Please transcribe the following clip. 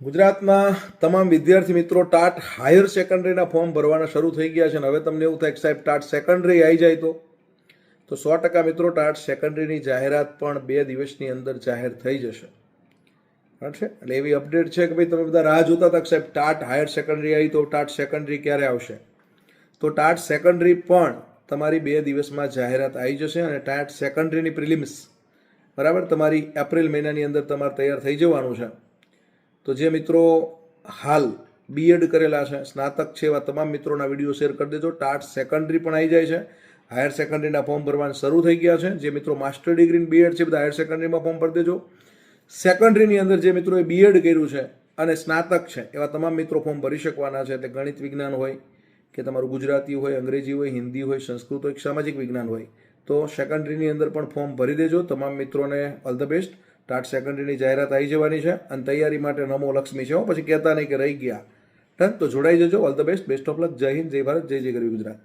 ગુજરાતમાં તમામ વિદ્યાર્થી મિત્રો ટાટ હાયર સેકન્ડરીના ફોર્મ ભરવાના શરૂ થઈ ગયા છે અને હવે તમને એવું થાય કે સાહેબ ટાટ સેકન્ડરી આવી જાય તો 100% મિત્રો ટાટ સેકન્ડરીની જાહેરાત પણ 2 દિવસની અંદર જાહેર થઈ જશે. છે એટલે એવી અપડેટ છે કે ભાઈ તમે બધા રાહ જોતા હતા કે સાહેબ ટાટ હાયર સેકન્ડરી આવી તો ટાટ સેકન્ડરી ક્યારે આવશે, તો ટાટ સેકન્ડરી પણ તમારી 2 દિવસમાં જાહેરાત આવી જશે અને ટાટ સેકન્ડરીની પ્રિલિમ્સ બરાબર તમારી એપ્રિલ મહિનાની અંદર તમારે તૈયાર થઈ જવાનું છે. તો જે મિત્રો હાલ બીએડ કરેલા છે, સ્નાતક છે, એવા તમામ મિત્રોના વિડીયો શેર કરી દેજો. ટાટ સેકન્ડરી પણ આવી જાય છે, હાયર સેકન્ડરીના ફોર્મ ભરવાના શરૂ થઈ ગયા છે. જે મિત્રો માસ્ટર ડિગ્રી બીએડ છે બધા હાયર સેકન્ડરીમાં ફોર્મ ભરી દેજો. સેકન્ડરીની અંદર જે મિત્રોએ બીએડ કર્યું છે અને સ્નાતક છે એવા તમામ મિત્રો ફોર્મ ભરી શકવાના છે. તે ગણિત વિજ્ઞાન હોય કે તમારું ગુજરાતી હોય, અંગ્રેજી હોય, હિન્દી હોય, સંસ્કૃત હોય, સામાજિક વિજ્ઞાન હોય, તો સેકન્ડરીની અંદર પણ ફોર્મ ભરી દેજો. તમામ મિત્રોને ઓલ ધ બેસ્ટ. ટાટ સેકન્ડરીની જાહેરાત આવી જવાની છે અને તૈયારી માટે નમો લક્ષ્મી છે. પછી કહેતા નહીં કે રહી ગયા. ડન, તો જોડાઈ જજો. All the best. Best of luck. જય હિન્દ, જય ભારત, જય જય ગરવી ગુજરાત.